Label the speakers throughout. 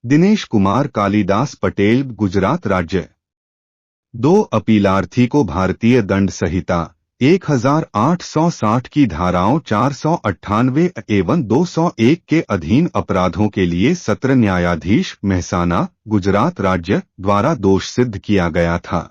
Speaker 1: दिनेश कुमार कालिदास पटेल, गुजरात राज्य। 2 अपीलार्थी को भारतीय दंड संहिता 1860 की धाराओं 498 एवं 201 के अधीन अपराधों के लिए सत्र न्यायाधीश मेहसाना, गुजरात राज्य द्वारा दोष सिद्ध किया गया था।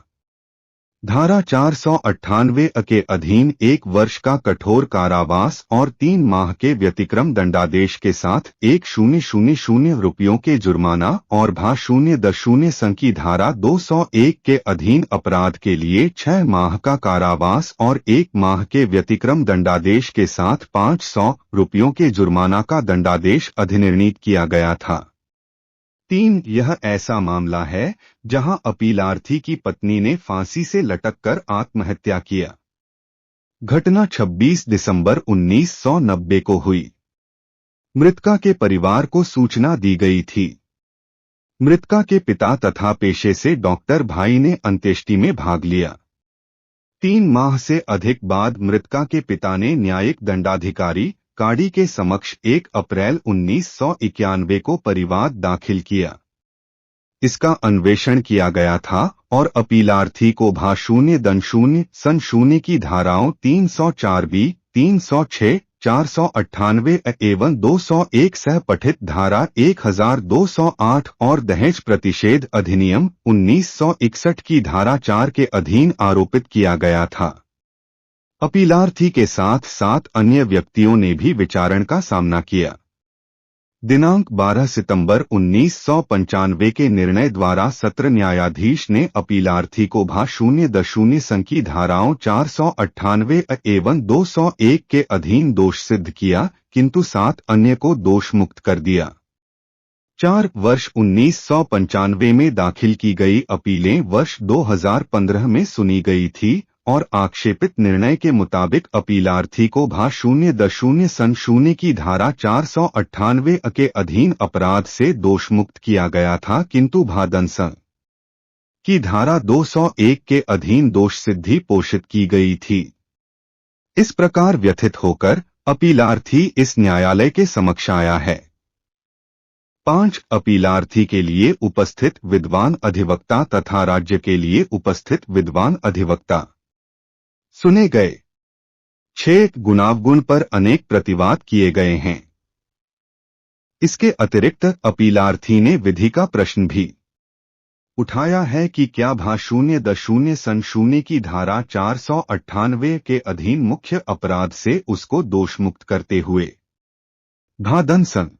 Speaker 1: धारा 498 के अधीन 1 वर्ष का कठोर कारावास और 3 माह के व्यतिक्रम दंडादेश के साथ 1000 रुपयों के जुर्माना और भा 0.0 संख्या की धारा 201 के अधीन अपराध के लिए 6 माह का कारावास और 1 माह के व्यतिक्रम दंडादेश के साथ 500 रुपयों के जुर्माना का दंडादेश अधिनिर्णीत किया गया था। 3 यह ऐसा मामला है जहां अपीलार्थी की पत्नी ने फांसी से लटककर आत्महत्या किया। घटना 26 दिसंबर 1990 को हुई। मृतका के परिवार को सूचना दी गई थी। मृतका के पिता तथा पेशे से डॉक्टर भाई ने अंत्येष्टि में भाग लिया। 3 माह से अधिक बाद मृतका के पिता ने न्यायिक दंडाधिकारी काडी के समक्ष 1 अप्रैल 1991 को परिवाद दाखिल किया। इसका अन्वेषण किया गया था और अपीलार्थी को भा 0.0 सन 0 की धाराओं 304B, 306, 498 एवं 201 सह पठित धारा 1208 और दहेज प्रतिषेध अधिनियम 1961 की धारा 4 के अधीन आरोपित किया गया था। अपीलार्थी के साथ 7 अन्य व्यक्तियों ने भी विचारण का सामना किया। दिनांक 12 सितंबर 1995 के निर्णय द्वारा सत्र न्यायाधीश ने अपीलार्थी को भा 0.0 संख्या की धाराओं 498 एवं 201 के अधीन दोष सिद्ध किया, किंतु 7 अन्य को दोष मुक्त कर दिया। 4 वर्ष 1995 में दाखिल की गई अपीलें वर्ष 2015 में सुनी गई थी और आक्षेपित निर्णय के मुताबिक अपीलार्थी को भा 0.0 सन 0 की धारा 498 के अधीन अपराध से दोषमुक्त किया गया था, किंतु भा दंसन की धारा 201 के अधीन दोष सिद्धि पोषित की गई थी। इस प्रकार व्यथित होकर अपीलार्थी इस न्यायालय के समक्ष आया है। 5 अपीलार्थी के लिए उपस्थित विद्वान अधिवक्ता तथा राज्य के लिए उपस्थित विद्वान अधिवक्ता सुने गए। 6 गुणावगुण पर अनेक प्रतिवाद किए गए हैं। इसके अतिरिक्त अपीलार्थी ने विधि का प्रश्न भी उठाया है कि क्या भा 0.0 सन 0 की धारा 498 के अधीन मुख्य अपराध से उसको दोषमुक्त करते हुए भा दंसन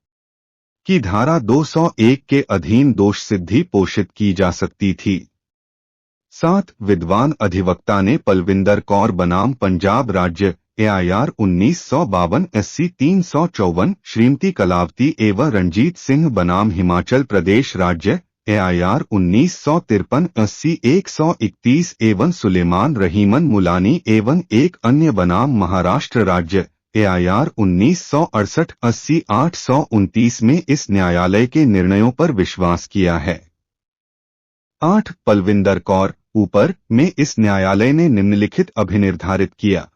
Speaker 1: की धारा 201 के अधीन दोष सिद्धि पोषित की जा सकती थी। 7 विद्वान अधिवक्ता ने पलविंदर कौर बनाम पंजाब राज्य AIR 1952 SC 354, श्रीमती कलावती एवं रंजीत सिंह बनाम हिमाचल प्रदेश राज्य AIR 1953 SC 131 एवं सुलेमान रहीमन मुलानी एवं एक अन्य बनाम महाराष्ट्र राज्य AIR 1968 80 829 में इस न्यायालय के निर्णयों पर विश्वास किया है। 8 पलविंदर कौर ऊपर में इस न्यायालय ने निम्नलिखित अभिनिर्धारित किया।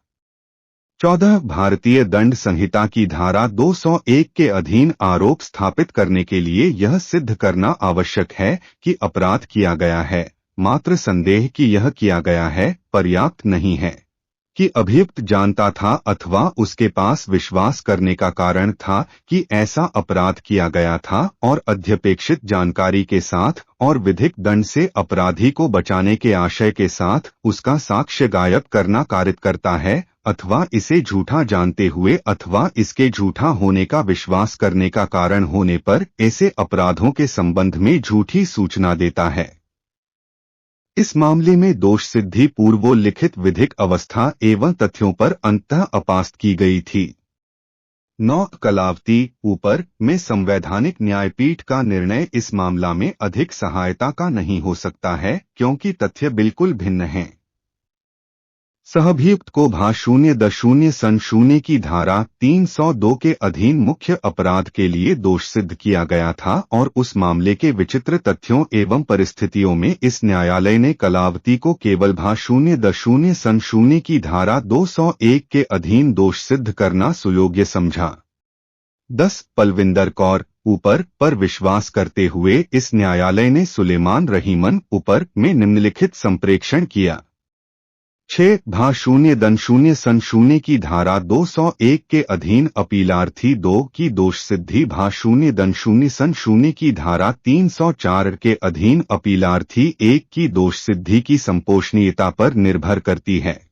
Speaker 1: 14 भारतीय दंड संहिता की धारा 201 के अधीन आरोप स्थापित करने के लिए यह सिद्ध करना आवश्यक है कि अपराध किया गया है। मात्र संदेह कि यह किया गया है पर्याप्त नहीं है कि अभियुक्त जानता था अथवा उसके पास विश्वास करने का कारण था कि ऐसा अपराध किया गया था और अध्यपेक्षित जानकारी के साथ और विधिक दंड से अपराधी को बचाने के आशय के साथ उसका साक्ष्य गायब करना कारित करता है, अथवा इसे झूठा जानते हुए अथवा इसके झूठा होने का विश्वास करने का कारण होने पर ऐसे अपराधों के संबंध में झूठी सूचना देता है। इस मामले में दोष सिद्धि पूर्वोल्लिखित विधिक अवस्था एवं तथ्यों पर अंततः अपास्त की गई थी। 9 कलावती ऊपर में संवैधानिक न्यायपीठ का निर्णय इस मामला में अधिक सहायता का नहीं हो सकता है क्योंकि तथ्य बिल्कुल भिन्न हैं। सहभियुक्त को भा 0.0 सन 0 की धारा 302 के अधीन मुख्य अपराध के लिए दोष सिद्ध किया गया था और उस मामले के विचित्र तथ्यों एवं परिस्थितियों में इस न्यायालय ने कलावती को केवल भा 0.0 सन 0 की धारा 201 के अधीन दोष सिद्ध करना सुयोग्य समझा। 10 पलविंदर कौर ऊपर पर विश्वास करते हुए इस न्यायालय ने सुलेमान रहीमन ऊपर में निम्नलिखित संप्रेक्षण किया। 6/0-0 की धारा 201 के अधीन अपीलार्थी 2 की दोष सिद्धि 0-0 की धारा 304 के अधीन अपीलार्थी 1 की दोष सिद्धि की संपोषणीयता पर निर्भर करती है।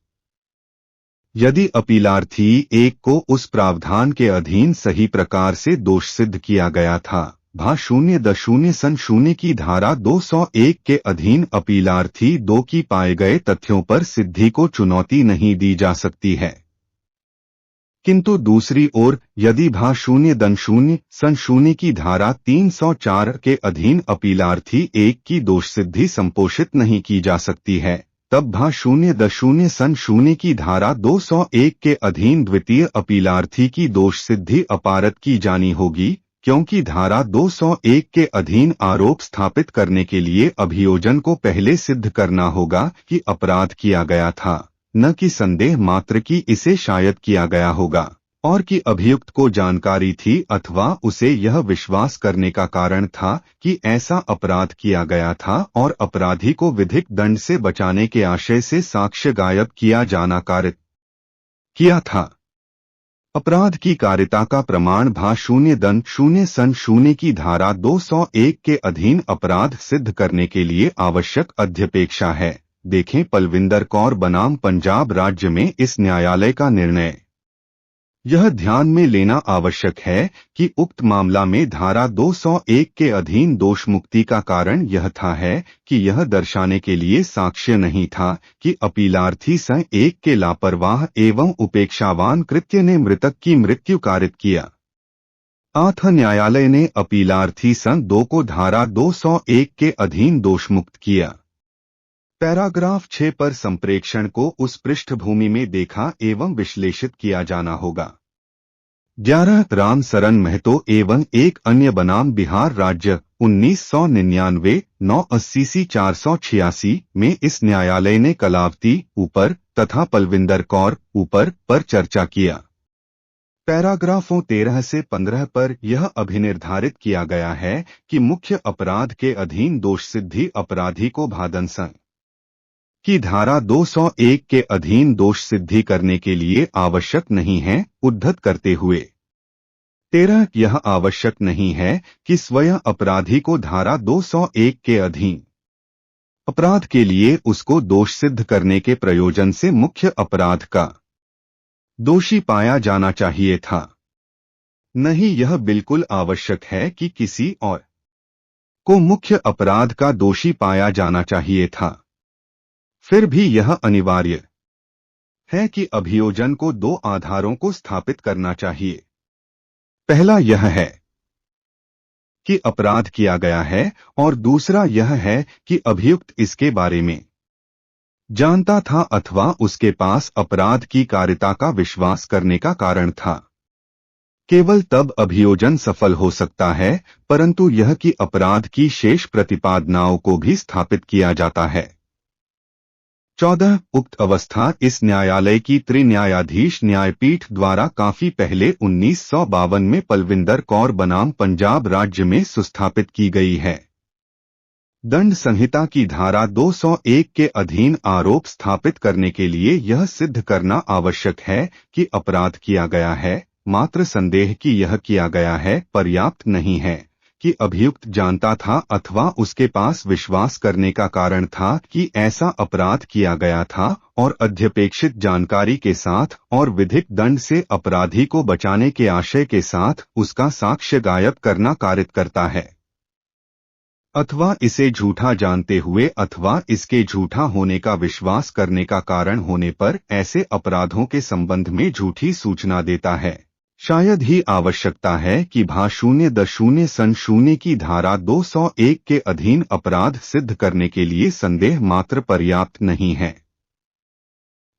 Speaker 1: यदि अपीलार्थी 1 को उस प्रावधान के अधीन सही प्रकार से दोष सिद्ध किया गया था, 0-0 की धारा 201 के अधीन अपीलार्थी 2 की पाए गए तथ्यों पर सिद्धि को चुनौती नहीं दी जा सकती है। किंतु दूसरी ओर यदि 0-0 की धारा 304 के अधीन अपीलार्थी 1 की दोष सिद्धि संपोषित नहीं की जा सकती है, तब 0-0 की धारा 201 के अधीन द्वितीय अपीलार्थी की दोष सिद्धि अपारत की जानी होगी, क्योंकि धारा 201 के अधीन आरोप स्थापित करने के लिए अभियोजन को पहले सिद्ध करना होगा कि अपराध किया गया था, न कि संदेह मात्र कि इसे शायद किया गया होगा और कि अभियुक्त को जानकारी थी अथवा उसे यह विश्वास करने का कारण था कि ऐसा अपराध किया गया था और अपराधी को विधिक दंड से बचाने के आशय से साक्ष्य गायब किया जाना कारित किया था। अपराध की कारिता का प्रमाण 0-0 की धारा 201 के अधीन अपराध सिद्ध करने के लिए आवश्यक अध्यपेक्षा है। देखें पलविंदर कौर बनाम पंजाब राज्य में इस न्यायालय का निर्णय। यह ध्यान में लेना आवश्यक है कि उक्त मामला में धारा 201 के अधीन दोष मुक्ति का कारण यह था है कि यह दर्शाने के लिए साक्ष्य नहीं था कि अपीलार्थी स 1 के लापरवाह एवं उपेक्षावान कृत्य ने मृतक की मृत्यु कारित किया। अतः न्यायालय ने अपीलार्थी स 2 को धारा 201 के अधीन दोषमुक्त किया। पैराग्राफ 6 पर संप्रेक्षण को उस पृष्ठभूमि में देखा एवं विश्लेषित किया जाना होगा। 11 राम सरन महतो एवं एक अन्य बनाम बिहार राज्य 1999 980 486 में इस न्यायालय ने कलावती ऊपर तथा पलविंदर कौर ऊपर पर चर्चा किया। पैराग्राफों 13 से 15 पर यह अभिनिर्धारित किया गया है कि मुख्य अपराध के अधीन दोष सिद्धि अपराधी को भादनसं की धारा 201 के अधीन दोष सिद्धि करने के लिए आवश्यक नहीं है। उद्धत करते हुए 13 यह आवश्यक नहीं है कि स्वयं अपराधी को धारा 201 के अधीन अपराध के लिए उसको दोष सिद्ध करने के प्रयोजन से मुख्य अपराध का दोषी पाया जाना चाहिए था। नहीं, यह बिल्कुल आवश्यक है कि किसी और को मुख्य अपराध का दोषी पाया जाना चाहिए था। फिर भी यह अनिवार्य है कि अभियोजन को 2 आधारों को स्थापित करना चाहिए। पहला यह है कि अपराध किया गया है और दूसरा यह है कि अभियुक्त इसके बारे में जानता था अथवा उसके पास अपराध की कारिता का विश्वास करने का कारण था। केवल तब अभियोजन सफल हो सकता है, परंतु यह कि अपराध की शेष प्रतिपादनाओं को भी स्थापित किया जाता है। 14 उक्त अवस्था इस न्यायालय की त्रिन्यायाधीश न्यायपीठ द्वारा काफी पहले 1952 में पलविंदर कौर बनाम पंजाब राज्य में सुस्थापित की गई है। दंड संहिता की धारा 201 के अधीन आरोप स्थापित करने के लिए यह सिद्ध करना आवश्यक है कि अपराध किया गया है, मात्र संदेह कि यह किया गया है पर्याप्त नहीं है कि अभियुक्त जानता था अथवा उसके पास विश्वास करने का कारण था कि ऐसा अपराध किया गया था और अध्यपेक्षित जानकारी के साथ और विधिक दंड से अपराधी को बचाने के आशय के साथ उसका साक्ष्य गायब करना कारित करता है, अथवा इसे झूठा जानते हुए अथवा इसके झूठा होने का विश्वास करने का कारण होने पर ऐसे अपराधों के संबंध में झूठी सूचना देता है। शायद ही आवश्यकता है कि 0-0 की धारा 201 के अधीन अपराध सिद्ध करने के लिए संदेह मात्र पर्याप्त नहीं है।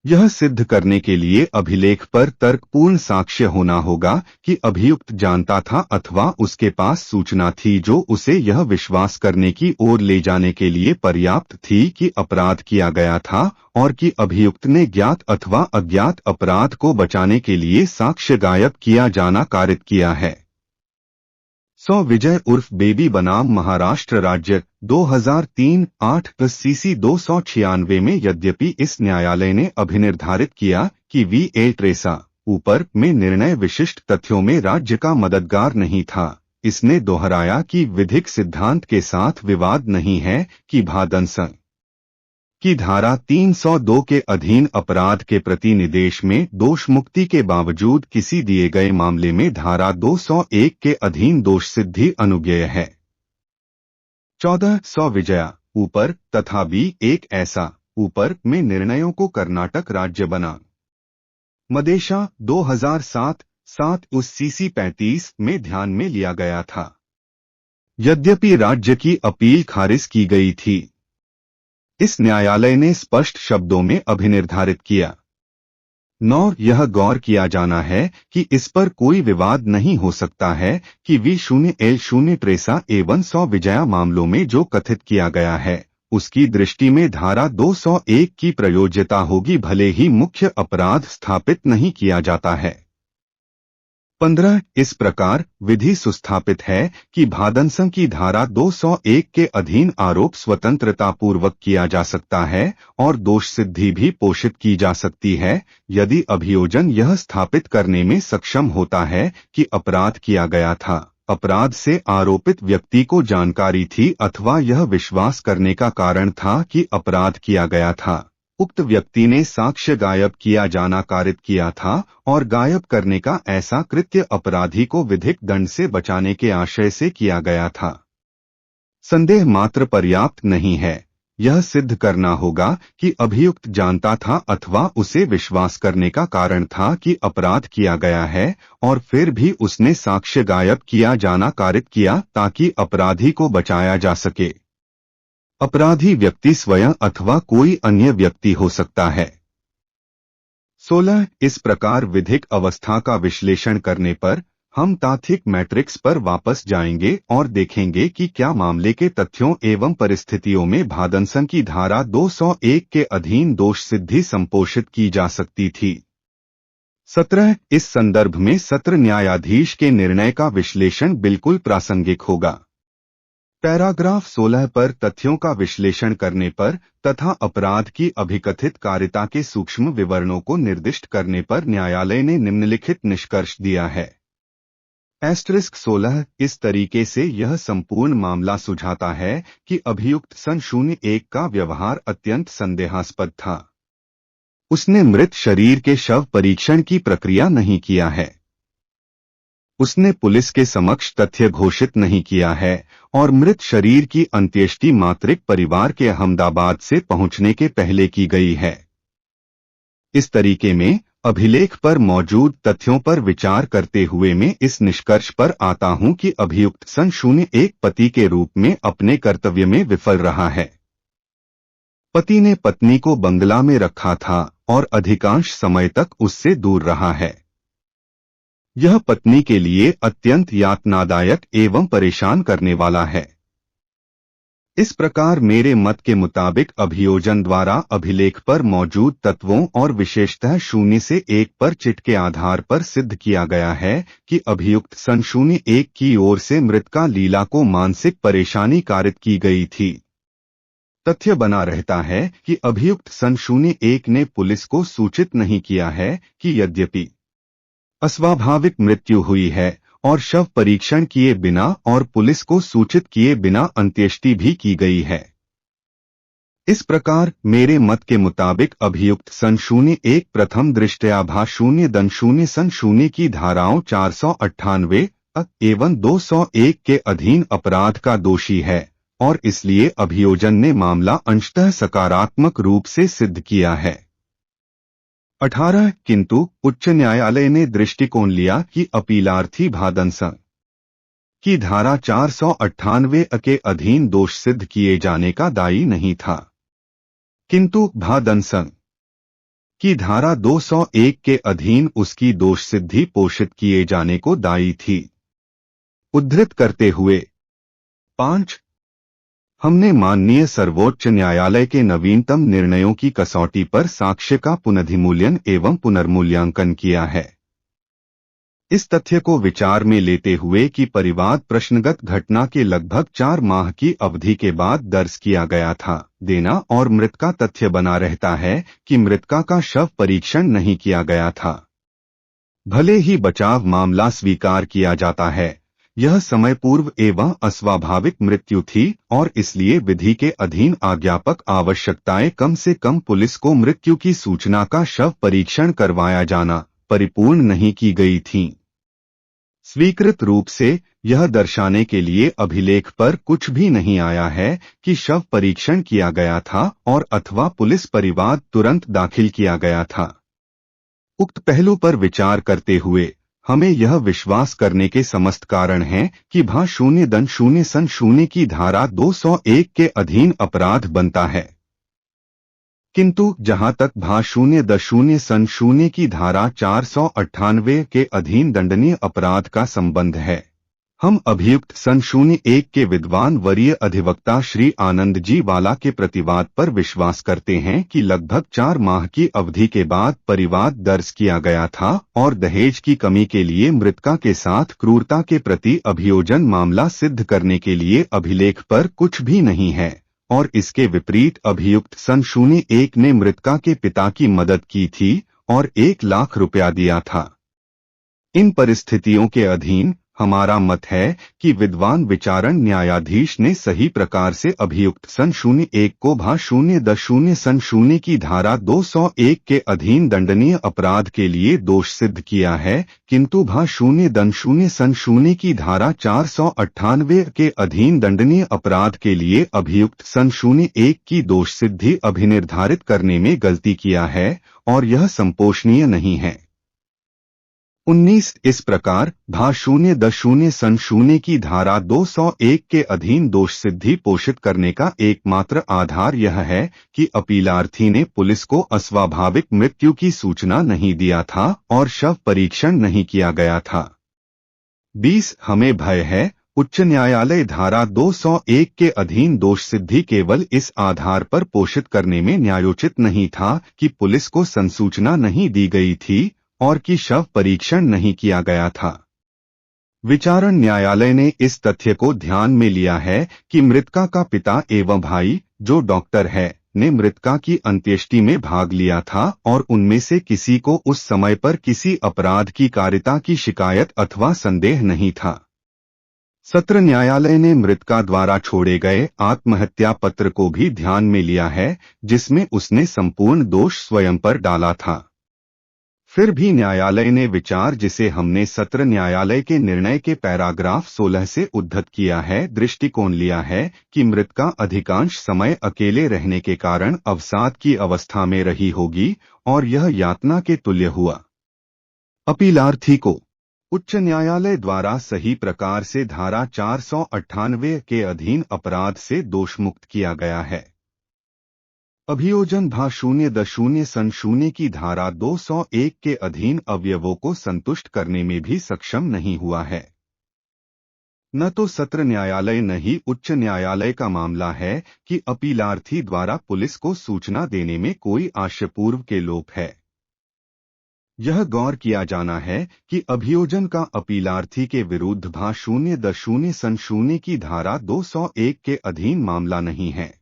Speaker 1: यह सिद्ध करने के लिए अभिलेख पर तर्कपूर्ण साक्ष्य होना होगा कि अभियुक्त जानता था अथवा उसके पास सूचना थी जो उसे यह विश्वास करने की ओर ले जाने के लिए पर्याप्त थी कि अपराध किया गया था और कि अभियुक्त ने ज्ञात अथवा अज्ञात अपराध को बचाने के लिए साक्ष्य गायब किया जाना कारित किया है। सौ विजय उर्फ बेबी बनाम महाराष्ट्र राज्य 2003-8 CC 296 में यद्यपि इस न्यायालय ने अभिनिर्धारित किया कि VA ट्रेसा ऊपर में निर्णय विशिष्ट तथ्यों में राज्य का मददगार नहीं था, इसने दोहराया कि विधिक सिद्धांत के साथ विवाद नहीं है कि भादंसन की धारा 302 के अधीन अपराध के प्रति निर्देश में दोष मुक्ति के बावजूद किसी दिए गए मामले में धारा 201 के अधीन दोष सिद्धि अनुज्ञेय है। 1400 विजया ऊपर तथा भी एक ऐसा ऊपर में निर्णयों को कर्नाटक राज्य बना मदेशा 2007 उस CC 35 में ध्यान में लिया गया था, यद्यपि राज्य की अपील खारिज की गई थी। इस न्यायालय ने स्पष्ट शब्दों में अभिनिर्धारित किया 9 यह गौर किया जाना है कि इस पर कोई विवाद नहीं हो सकता है कि V0L0 ट्रेसा एवं 100 विजया मामलों में जो कथित किया गया है उसकी दृष्टि में धारा 201 की प्रयोज्यता होगी भले ही मुख्य अपराध स्थापित नहीं किया जाता है। 15 इस प्रकार विधि सुस्थापित है कि भादंसन की धारा 201 के अधीन आरोप स्वतंत्रतापूर्वक किया जा सकता है और दोष सिद्धि भी पोषित की जा सकती है यदि अभियोजन यह स्थापित करने में सक्षम होता है कि अपराध किया गया था, अपराध से आरोपित व्यक्ति को जानकारी थी अथवा यह विश्वास करने का कारण था कि अपराध किया गया था, उक्त व्यक्ति ने साक्ष्य गायब किया जाना कारित किया था और गायब करने का ऐसा कृत्य अपराधी को विधिक दंड से बचाने के आशय से किया गया था। संदेह मात्र पर्याप्त नहीं है, यह सिद्ध करना होगा कि अभियुक्त जानता था अथवा उसे विश्वास करने का कारण था कि अपराध किया गया है और फिर भी उसने साक्ष्य गायब किया जाना कारित किया ताकि अपराधी को बचाया जा सके। अपराधी व्यक्ति स्वयं अथवा कोई अन्य व्यक्ति हो सकता है। 16 इस प्रकार विधिक अवस्था का विश्लेषण करने पर हम तार्किक मैट्रिक्स पर वापस जाएंगे और देखेंगे कि क्या मामले के तथ्यों एवं परिस्थितियों में भादंसन की धारा 201 के अधीन दोष सिद्धि संपोषित की जा सकती थी। 17 इस संदर्भ में सत्र न्यायाधीश के निर्णय का विश्लेषण बिल्कुल प्रासंगिक होगा। पैराग्राफ 16 पर तथ्यों का विश्लेषण करने पर तथा अपराध की अभिकथित कारिता के सूक्ष्म विवरणों को निर्दिष्ट करने पर न्यायालय ने निम्नलिखित निष्कर्ष दिया है। * 16 इस तरीके से यह संपूर्ण मामला सुझाता है कि अभियुक्त सन 01 का व्यवहार अत्यंत संदेहास्पद था। उसने मृत शरीर के शव परीक्षण की प्रक्रिया नहीं किया है, उसने पुलिस के समक्ष तथ्य घोषित नहीं किया है और मृत शरीर की अंत्येष्टि मातृक परिवार के अहमदाबाद से पहुंचने के पहले की गई है। इस तरीके में अभिलेख पर मौजूद तथ्यों पर विचार करते हुए मैं इस निष्कर्ष पर आता हूं कि अभियुक्त सन 01 पति के रूप में अपने कर्तव्य में विफल रहा है। पति ने पत्नी को बंगला में रखा था और अधिकांश समय तक उससे दूर रहा है। यह पत्नी के लिए अत्यंत यातनादायक एवं परेशान करने वाला है। इस प्रकार मेरे मत के मुताबिक अभियोजन द्वारा अभिलेख पर मौजूद तत्वों और विशेषतः 0 से 1 पर चिट के आधार पर सिद्ध किया गया है कि अभियुक्त सन 01 की ओर से मृतका लीला को मानसिक परेशानी कारित की गई थी। तथ्य बना रहता है कि अभियुक्त सन 01 ने पुलिस को सूचित नहीं किया है कि यद्यपि अस्वाभाविक मृत्यु हुई है और शव परीक्षण किए बिना और पुलिस को सूचित किए बिना अंत्येष्टि भी की गई है। इस प्रकार मेरे मत के मुताबिक अभियुक्त सन 01 प्रथम दृष्टया भा 0 सन 0 की धाराओं 498 एवं 201 के अधीन अपराध का दोषी है और इसलिए अभियोजन ने मामला अंशतः सकारात्मक रूप से सिद्ध किया है। 18 किंतु उच्च न्यायालय ने दृष्टिकोण लिया कि अपीलार्थी भादंसन की धारा 498 के अधीन दोष सिद्ध किए जाने का दायी नहीं था, किंतु भादंसन की धारा 201 के अधीन उसकी दोष सिद्धि पोषित किए जाने को दायी थी। उद्धृत करते हुए 5 हमने माननीय सर्वोच्च न्यायालय के नवीनतम निर्णयों की कसौटी पर साक्ष्य का पुनर्धिमूल्यन एवं पुनर्मूल्यांकन किया है। इस तथ्य को विचार में लेते हुए कि परिवाद प्रश्नगत घटना के लगभग 4 माह की अवधि के बाद दर्ज किया गया था, देना और मृतका तथ्य बना रहता है कि मृतका का शव परीक्षण नहीं किया गया था। भले ही बचाव मामला स्वीकार किया जाता है, यह समय पूर्व एवं अस्वाभाविक मृत्यु थी और इसलिए विधि के अधीन आज्ञापक आवश्यकताएं कम से कम पुलिस को मृत्यु की सूचना का शव परीक्षण करवाया जाना परिपूर्ण नहीं की गई थीं। स्वीकृत रूप से यह दर्शाने के लिए अभिलेख पर कुछ भी नहीं आया है कि शव परीक्षण किया गया था और अथवा पुलिस परिवाद तुरंत दाखिल किया गया था। उक्त पहलू पर विचार करते हुए हमें यह विश्वास करने के समस्त कारण हैं कि भा 0-0 की धारा 201 के अधीन अपराध बनता है। किंतु जहां तक भा 0-0 की धारा 498 के अधीन दंडनीय अपराध का संबंध है, हम अभियुक्त सन 01 के विद्वान वरीय अधिवक्ता श्री आनंद जी वाला के प्रतिवाद पर विश्वास करते हैं कि लगभग 4 माह की अवधि के बाद परिवाद दर्ज किया गया था और दहेज की कमी के लिए मृतका के साथ क्रूरता के प्रति अभियोजन मामला सिद्ध करने के लिए अभिलेख पर कुछ भी नहीं है और इसके विपरीत अभियुक्त सन 01 ने मृतका के पिता की मदद की थी और 1 लाख रुपया दिया था। इन परिस्थितियों के अधीन हमारा मत है कि विद्वान विचारण न्यायाधीश ने सही प्रकार से अभियुक्त सन 01 को भा 0-0 की धारा 201 के अधीन दंडनीय अपराध के लिए दोष सिद्ध किया है, किंतु भा 0-0 की धारा 498 के अधीन दंडनीय अपराध के लिए अभियुक्त सन 01 की दोष सिद्धि अभिनिर्धारित करने में गलती किया है और यह संपोषणीय नहीं है। 19 इस प्रकार भा 0-0 की धारा 201 के अधीन दोष सिद्धि पोषित करने का एकमात्र आधार यह है कि अपीलार्थी ने पुलिस को अस्वाभाविक मृत्यु की सूचना नहीं दिया था और शव परीक्षण नहीं किया गया था। 20 हमें भय है उच्च न्यायालय धारा 201 के अधीन दोष सिद्धि केवल इस आधार पर पोषित करने में न्यायोचित नहीं था कि पुलिस को संसूचना नहीं दी गई थी और कि शव परीक्षण नहीं किया गया था। विचारण न्यायालय ने इस तथ्य को ध्यान में लिया है कि मृतका का पिता एवं भाई, जो डॉक्टर है, ने मृतका की अंत्येष्टि में भाग लिया था और उनमें से किसी को उस समय पर किसी अपराध की कारिता की शिकायत अथवा संदेह नहीं था। सत्र न्यायालय ने मृतका द्वारा छोड़े गए आत्महत्या पत्र को भी ध्यान में लिया है, जिसमें उसने संपूर्ण दोष स्वयं पर डाला था। फिर भी न्यायालय ने विचार जिसे हमने सत्र न्यायालय के निर्णय के पैराग्राफ 16 से उद्धत किया है, दृष्टिकोण लिया है कि मृतका अधिकांश समय अकेले रहने के कारण अवसाद की अवस्था में रही होगी और यह यातना के तुल्य हुआ। अपीलार्थी को उच्च न्यायालय द्वारा सही प्रकार से धारा 498 के अधीन अपराध से दोषमुक्त किया गया है। अभियोजन भा 0-0 की धारा 201 के अधीन अवयवों को संतुष्ट करने में भी सक्षम नहीं हुआ है। न तो सत्र न्यायालय न ही उच्च न्यायालय का मामला है कि अपीलार्थी द्वारा पुलिस को सूचना देने में कोई आशयपूर्व के लोप है। यह गौर किया जाना है कि अभियोजन का अपीलार्थी के विरुद्ध भा 0-0 की धारा 201 के अधीन मामला नहीं है।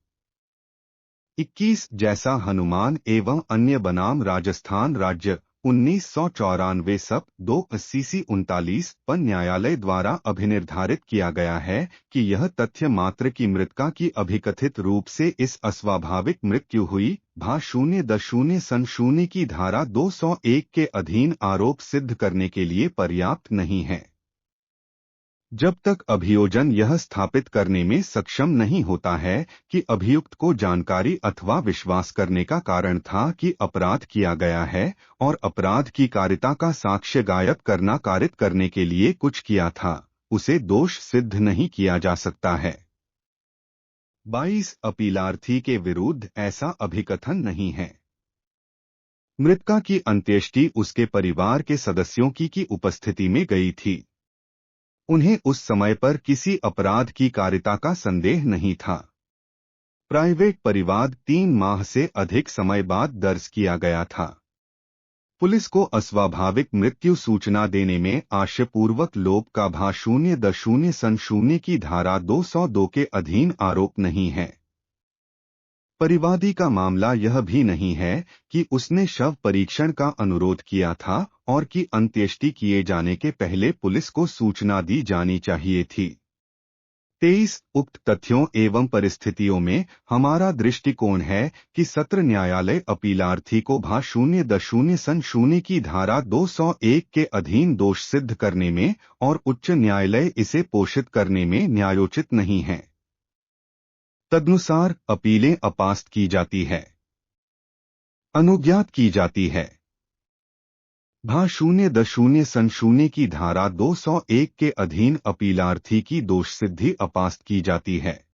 Speaker 1: 21 जैसा हनुमान एवं अन्य बनाम राजस्थान राज्य 1994 सब 2 CC 39 पर न्यायालय द्वारा अभिनिर्धारित किया गया है कि यह तथ्य मात्र की मृतका की अभिकथित रूप से इस अस्वाभाविक मृत्यु हुई भा 0-0 की धारा 201 के अधीन आरोप सिद्ध करने के लिए पर्याप्त नहीं है। जब तक अभियोजन यह स्थापित करने में सक्षम नहीं होता है कि अभियुक्त को जानकारी अथवा विश्वास करने का कारण था कि अपराध किया गया है और अपराध की कारिता का साक्ष्य गायब करना कारित करने के लिए कुछ किया था, उसे दोष सिद्ध नहीं किया जा सकता है। 22 अपीलार्थी के विरुद्ध ऐसा अभिकथन नहीं है। मृतका की अंत्येष्टि उसके परिवार के सदस्यों की उपस्थिति में गई थी। उन्हें उस समय पर किसी अपराध की कारिता का संदेह नहीं था। प्राइवेट परिवाद 3 माह से अधिक समय बाद दर्ज किया गया था। पुलिस को अस्वाभाविक मृत्यु सूचना देने में आशयपूर्वक लोभ का भा 0.0 सन 0 की धारा 202 के अधीन आरोप नहीं है। परिवादी का मामला यह भी नहीं है कि उसने शव परीक्षण का अनुरोध किया था और कि अंत्येष्टि किए जाने के पहले पुलिस को सूचना दी जानी चाहिए थी। 23 उक्त तथ्यों एवं परिस्थितियों में हमारा दृष्टिकोण है कि सत्र न्यायालय अपीलार्थी को भा 0.0 सन 0 की धारा 201 के अधीन दोष सिद्ध करने में और उच्च न्यायालय इसे पोषित करने में न्यायोचित नहीं है। तदनुसार अपीलें अपास्त की जाती है, अनुज्ञात की जाती है। भा 0.0 सन 0 की धारा 201 के अधीन अपीलार्थी की दोष सिद्धि अपास्त की जाती है।